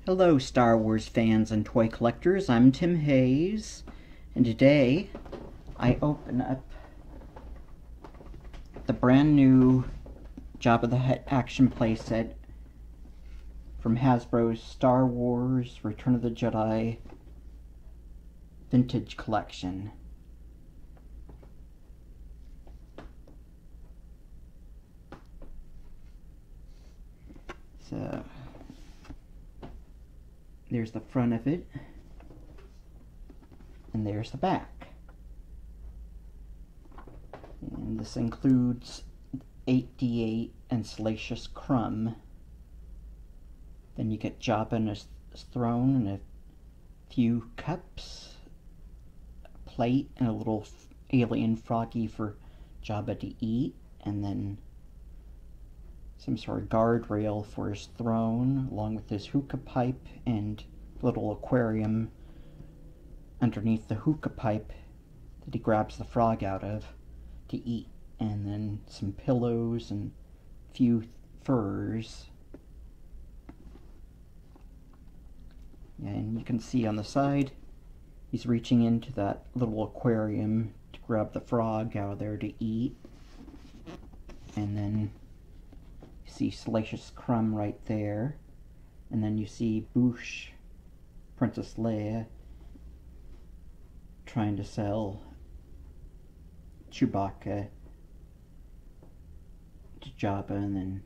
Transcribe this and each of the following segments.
Hello Star Wars fans and toy collectors, I'm Tim Hayes, and today I open up the brand new Jabba the Hutt action playset from Hasbro's Star Wars Return of the Jedi Vintage Collection. So there's the front of it, and there's the back. And this includes 8D8 and Salacious Crumb. Then you get Jabba and his throne and a few cups, a plate, and a little alien froggy for Jabba to eat, and then some sort of guardrail for his throne, along with his hookah pipe and little aquarium underneath the hookah pipe that he grabs the frog out of to eat, and then some pillows and a few furs. And you can see on the side he's reaching into that little aquarium to grab the frog out of there to eat, and then you see Salacious Crumb right there, and then you see Bouche, Princess Leia, trying to sell Chewbacca to Jabba, and then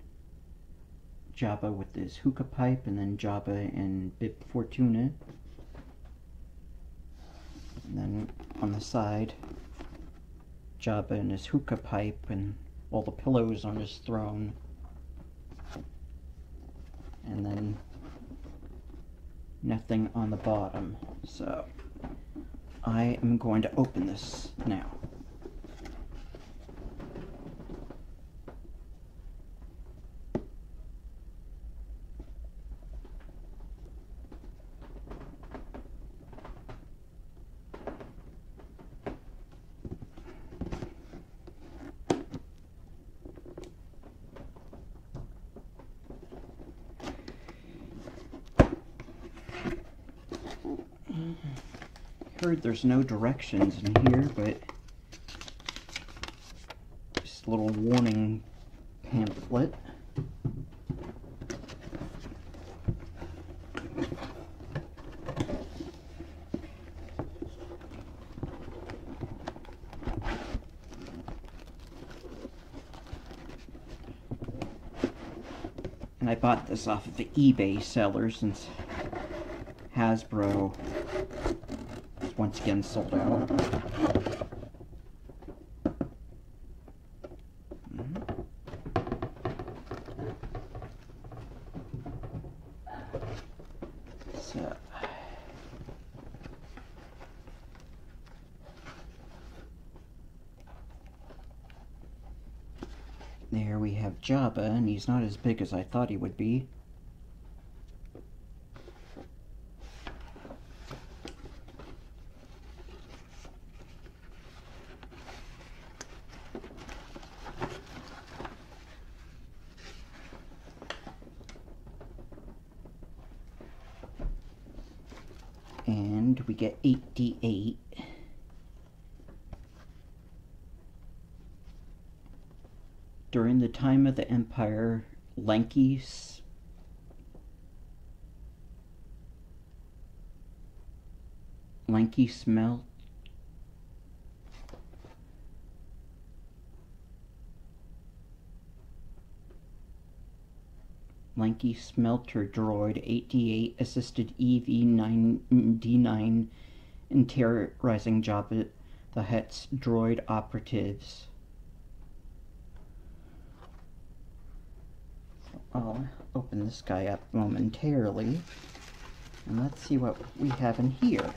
Jabba with his hookah pipe, and then Jabba and Bib Fortuna. And then on the side, Jabba and his hookah pipe and all the pillows on his throne. And then nothing on the bottom. So I am going to open this now. Heard there's no directions in here, but just a little warning pamphlet. And I bought this off of the eBay seller since Hasbro once again sold out. So there we have Jabba, and he's not as big as I thought he would be. And we get 8D8. During the time of the Empire, lanky smelter droid 8D8 assisted EV-9D9 in terrorizing Jabba the Hutt's droid operatives. So I'll open this guy up momentarily, and let's see what we have in here.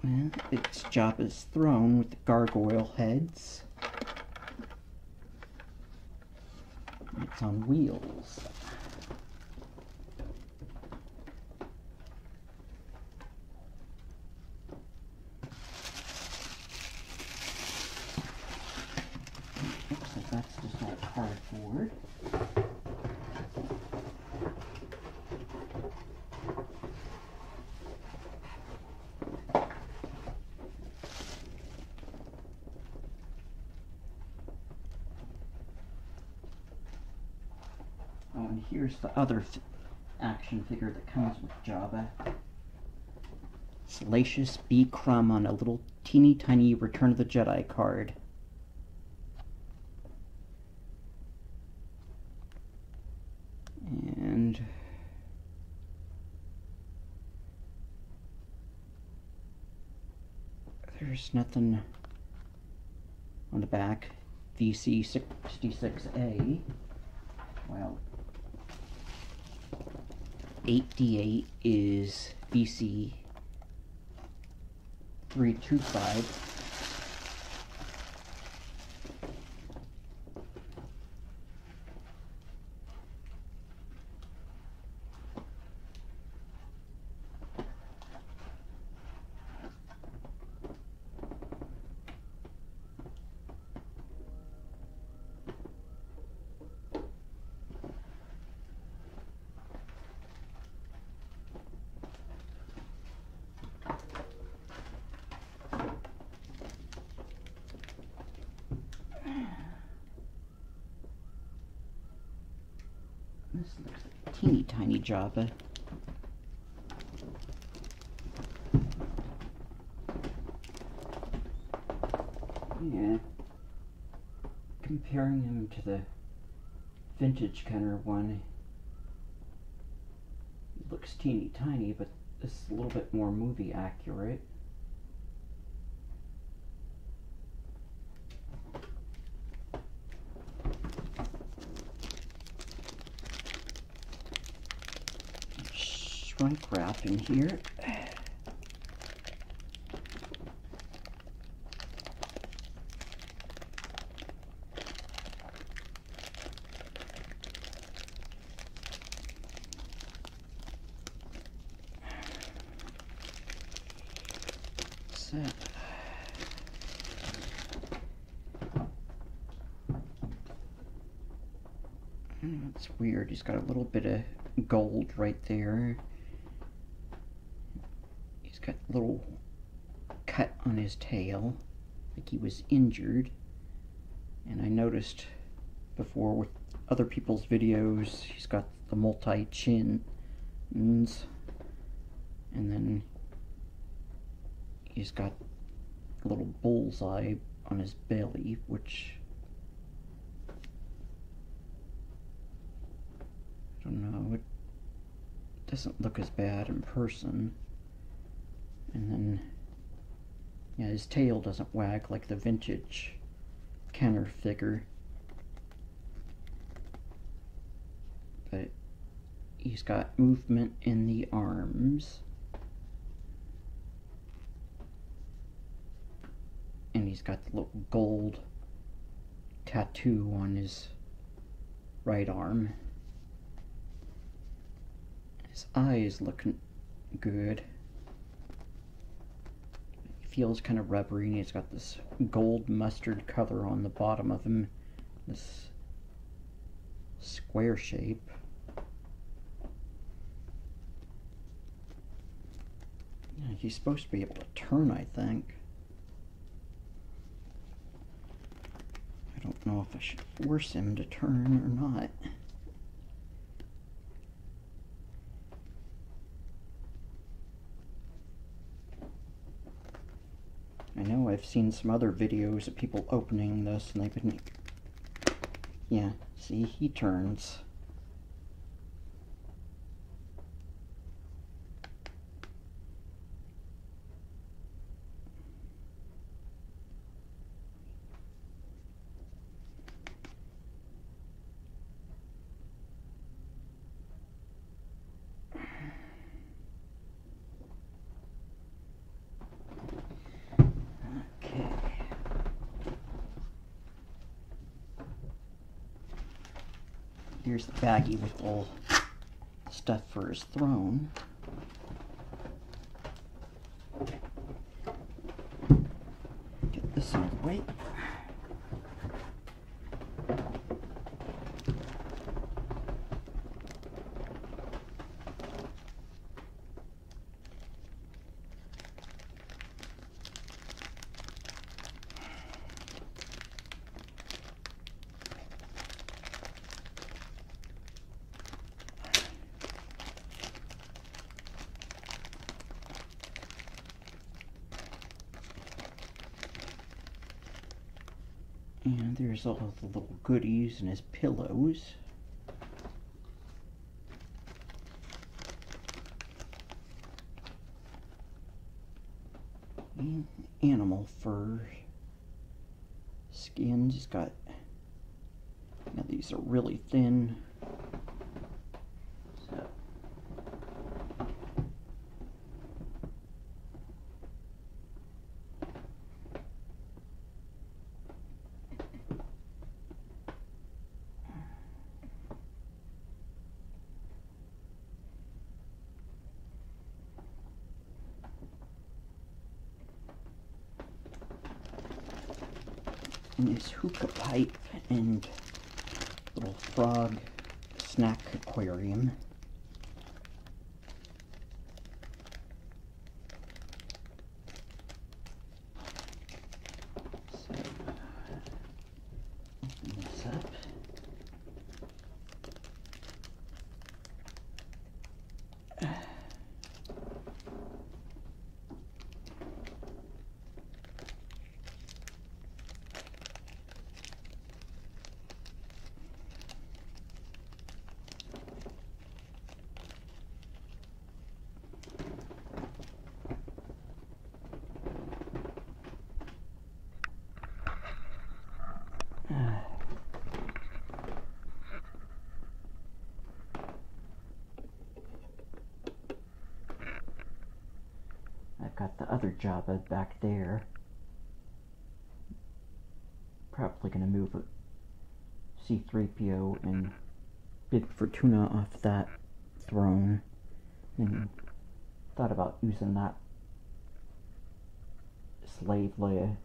Well, it's Jabba's throne with the gargoyle heads. It's on wheels. Looks like that's just all cardboard. Oh, and here's the other action figure that comes with Jabba. Salacious B. Crumb on a little teeny tiny Return of the Jedi card. And there's nothing on the back. VC66A. Well, 8D8 is VC325. This looks like a teeny tiny Jabba. Yeah. Comparing him to the vintage Kenner one, he looks teeny tiny, but this is a little bit more movie accurate. Shrunk wrap in here. Set. That's weird. He's got a little bit of gold right there. He's got a little cut on his tail, like he was injured. And I noticed before with other people's videos, he's got the multi-chins, and then he's got a little bullseye on his belly, which I don't know, it doesn't look as bad in person. And then, yeah, his tail doesn't wag like the vintage Kenner figure. But he's got movement in the arms. And he's got the little gold tattoo on his right arm. His eye is looking good. He feels kind of rubbery, and he's got this gold mustard color on the bottom of him. This square shape. Yeah, he's supposed to be able to turn, I think. I don't know if I should force him to turn or not. I know I've seen some other videos of people opening this and they've been... Yeah, see, he turns. Here's the baggie with all the stuff for his throne. Get this out of the way. And there's all the little goodies and his pillows. And animal fur skins. He's got, now these are really thin. So and his hookah pipe and little frog snack aquarium. So, open this up. I've got the other Jabba back there. Probably gonna move a C-3PO and Big Fortuna off that throne, and thought about using that slave Leia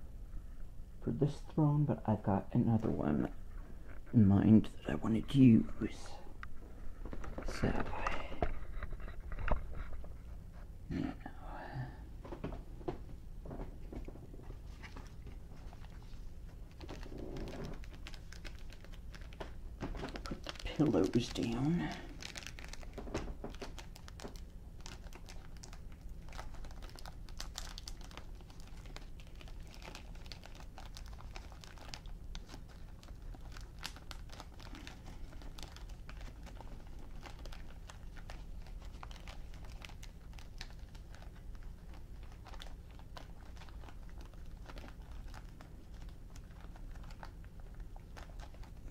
for this throne, but I've got another one in mind that I wanted to use. So now put the pillows down.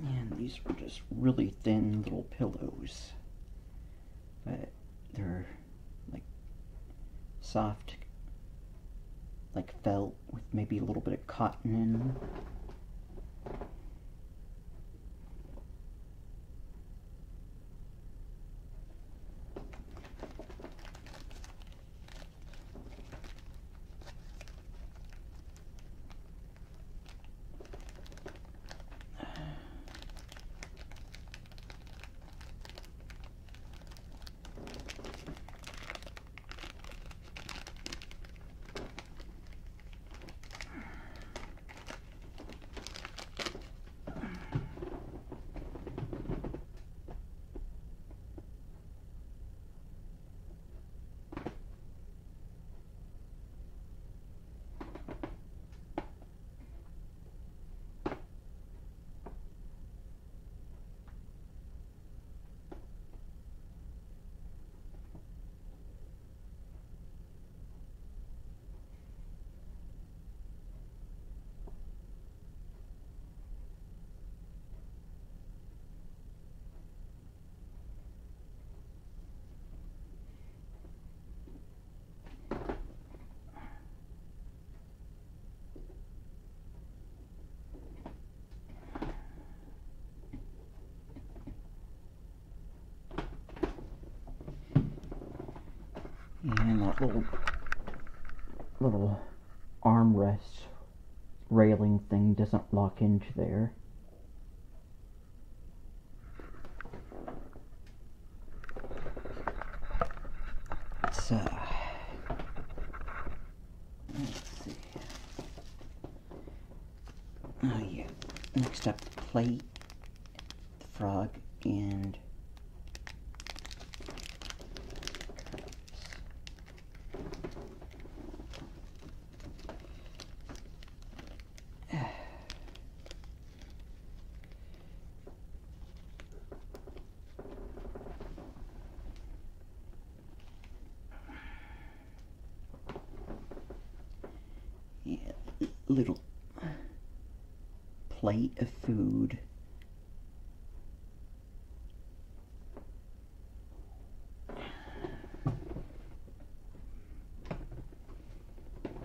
And these were just really thin little pillows, but they're like soft, like felt with maybe a little bit of cotton in them. And that little armrest railing thing doesn't lock into there. So let's see. Oh yeah. Next up, the plate, the frog, and little plate of food.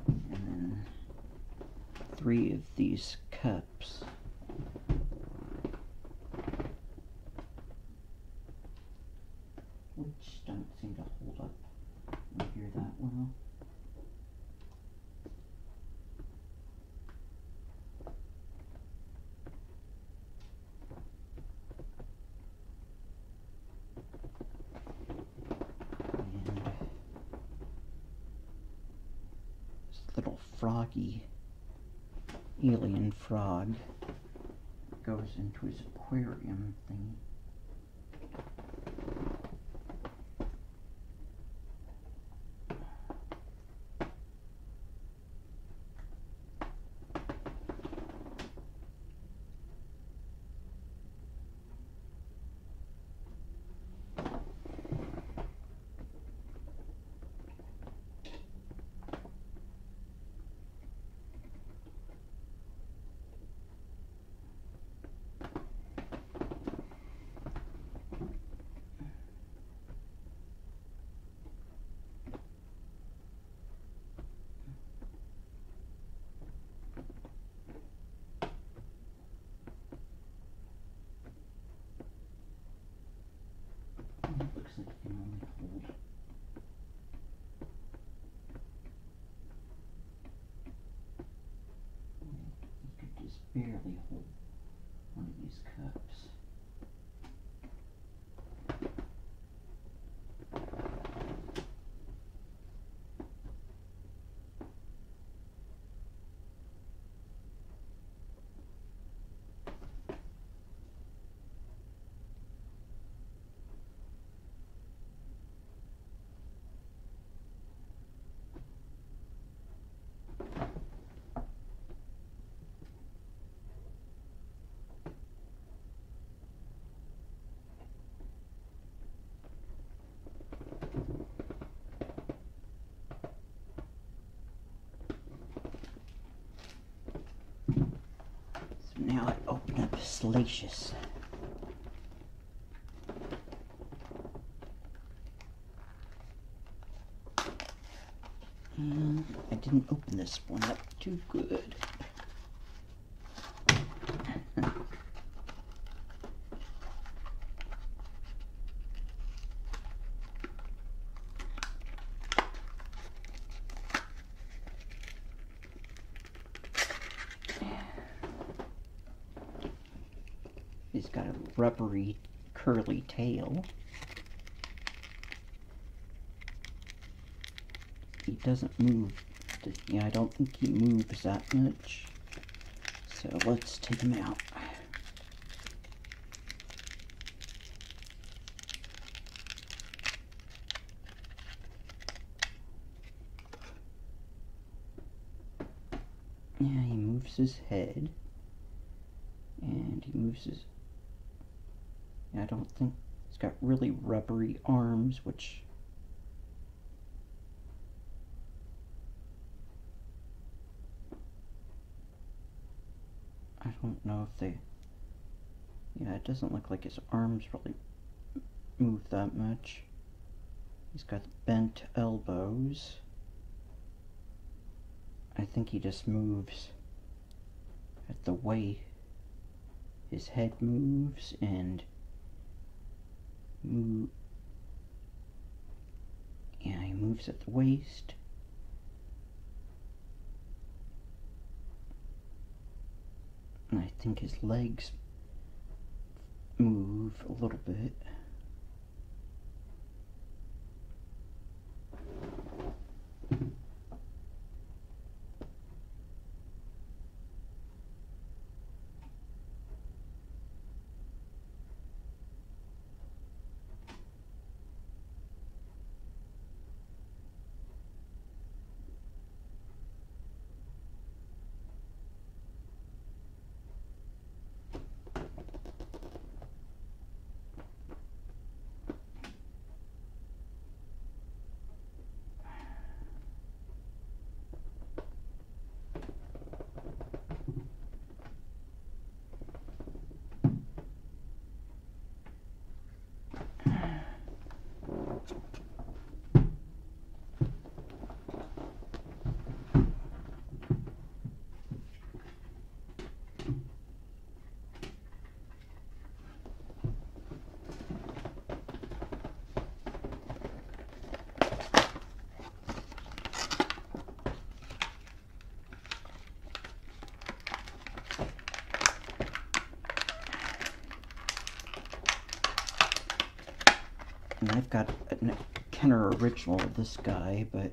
And then 3 of these cups. Which don't seem to hold up in here that well. And this little froggy alien frog goes into his aquarium thing. Looks like it can only hold. You could just barely hold one of these cups. Now I open up Salacious. And I didn't open this one up too good. He's got a rubbery, curly tail. He doesn't move. Yeah, I don't think he moves that much. So let's take him out. Yeah, he moves his head. And he moves his... I don't think he's got really rubbery arms, which I don't know if they... Yeah, it doesn't look like his arms really move that much. He's got bent elbows. I think he just moves at the way his head moves and yeah, he moves at the waist. And I think his legs move a little bit. And I've got a Kenner original of this guy, but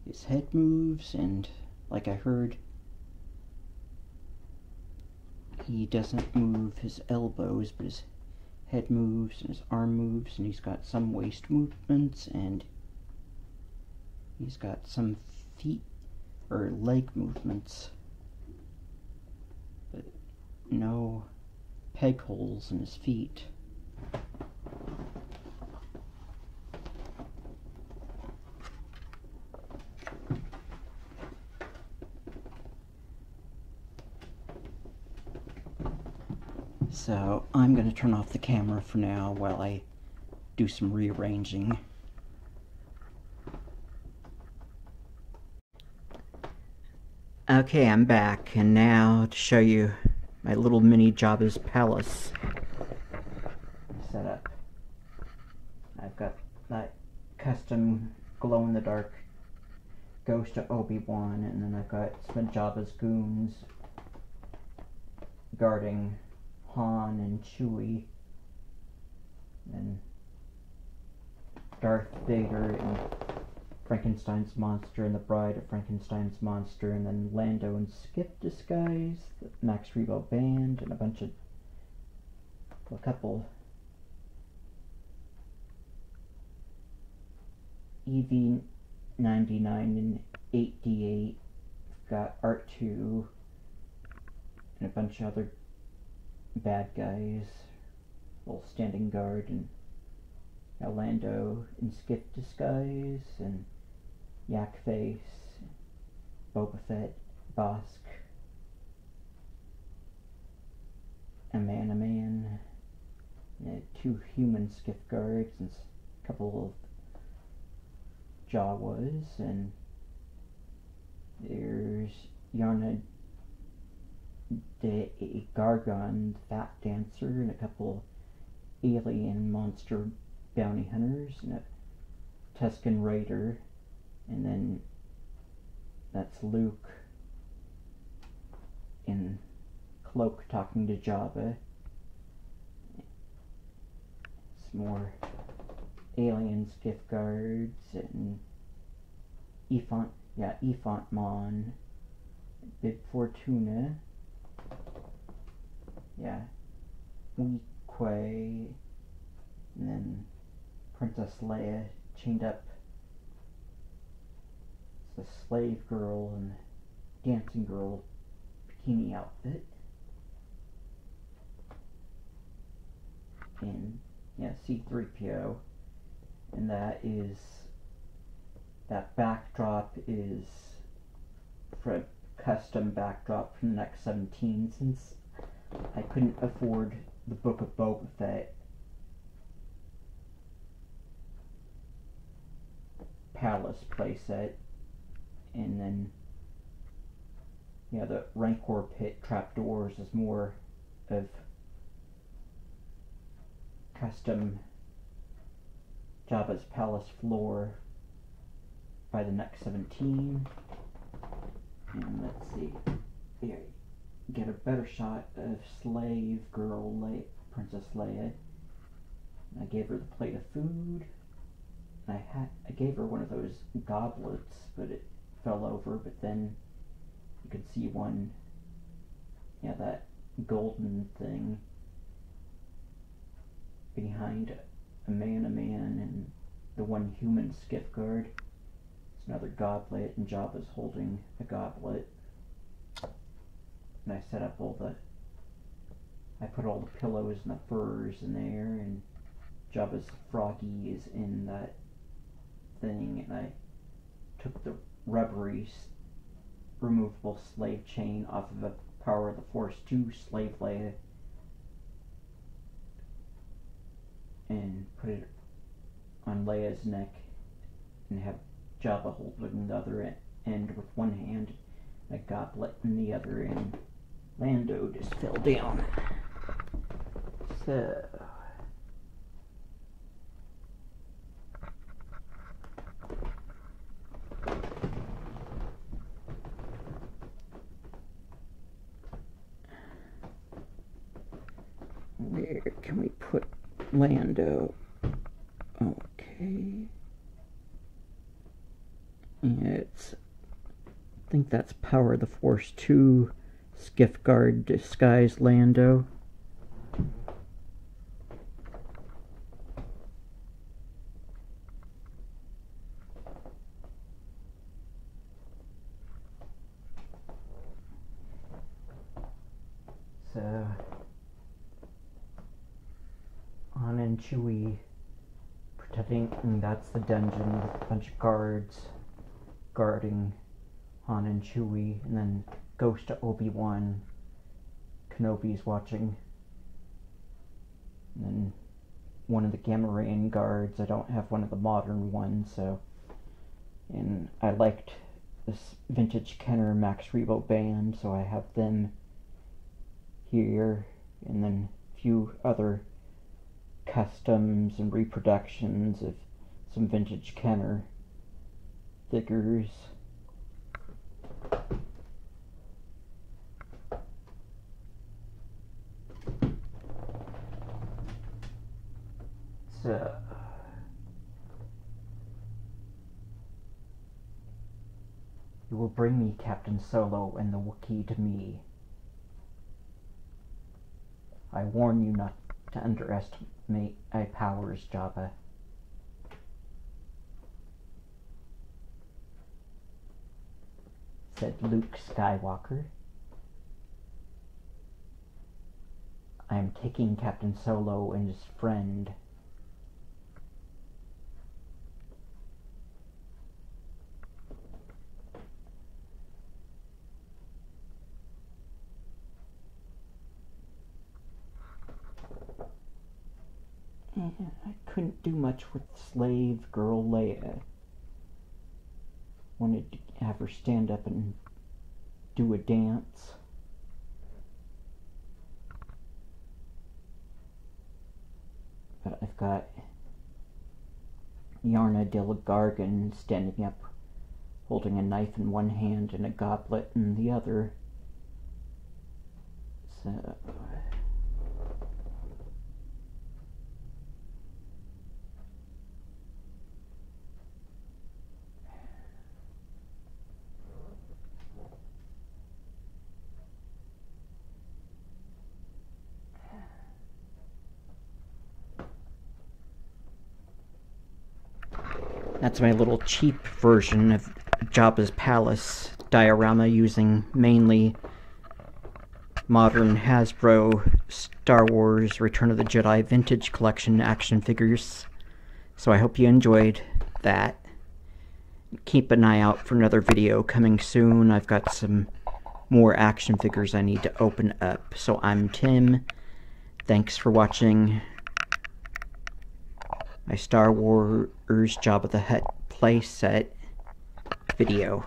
his head moves, and like I heard, he doesn't move his elbows, but his head moves and his arm moves, and he's got some waist movements, and he's got some feet or leg movements, but no peg holes in his feet. So I'm going to turn off the camera for now while I do some rearranging. Okay, I'm back, and now to show you my little mini Jabba's palace setup. I've got that custom glow-in-the-dark ghost of Obi-Wan, and then I've got some Jabba's goons guarding Han and Chewie, and Darth Vader and Frankenstein's monster and the Bride of Frankenstein's monster, and then Lando and Skip disguise, the Max Rebo band, and a couple EV-99 and 8D8. Got R2 and a bunch of other bad guys, little standing guard, and Lando in Skip disguise, and Yak Face, Boba Fett, Bosk, a man, and 2 human Skip guards, and a couple of Jawas, and there's Yarna de Gargon, Fat Dancer, and a couple alien monster bounty hunters, and a Tusken Raider, and then that's Luke in cloak talking to Jabba. Some more alien skiff guards, and Efont Mon, Bib Fortuna, Wee Quay, and then Princess Leia chained up. It's the slave girl and dancing girl bikini outfit. And C-3PO. And that backdrop is for a custom backdrop from the next 17, since I couldn't afford the Book of Boba Fett Palace playset, and then the Rancor pit trapdoors is more of custom Jabba's palace floor by the next 17. And let's see, here, get a better shot of slave girl Princess Leia. I gave her the plate of food. I gave her one of those goblets, but it fell over. But then you could see one, that golden thing behind a man, and the one human skiff guard. It's another goblet, and Jabba's holding a goblet. And I set up I put all the pillows and the furs in there, and Jabba's Froggy is in that thing, and I took the rubbery removable slave chain off of a Power of the Force 2 slave Leia and put it on Leia's neck, and have Jabba holding the other end with one hand, a goblet in the other, and Lando just fell down. So where can we put Lando? think that's Power of the Force 2 Skiff Guard disguised Lando. So, Han and Chewie protecting, and that's the dungeon with a bunch of guards guarding Han and Chewie, and then goes to Obi-Wan. Kenobi's watching. And then one of the Gamma Ray guards. I don't have one of the modern ones, so. And I liked this vintage Kenner Max Rebo band, so I have them here, and then a few other customs and reproductions of some vintage Kenner figures. So you will bring me Captain Solo and the Wookiee to me. I warn you not to underestimate my powers, Jabba. Said Luke Skywalker. I am taking Captain Solo and his friend. I couldn't do much with slave girl Leia. Wanted to have her stand up and do a dance. But I've got Yarna Gargan standing up, holding a knife in one hand and a goblet in the other. So that's my little cheap version of Jabba's Palace diorama, using mainly modern Hasbro Star Wars Return of the Jedi Vintage Collection action figures. So I hope you enjoyed that. Keep an eye out for another video coming soon. I've got some more action figures I need to open up. So I'm Tim. Thanks for watching my Star Wars Jabba the Hutt playset video.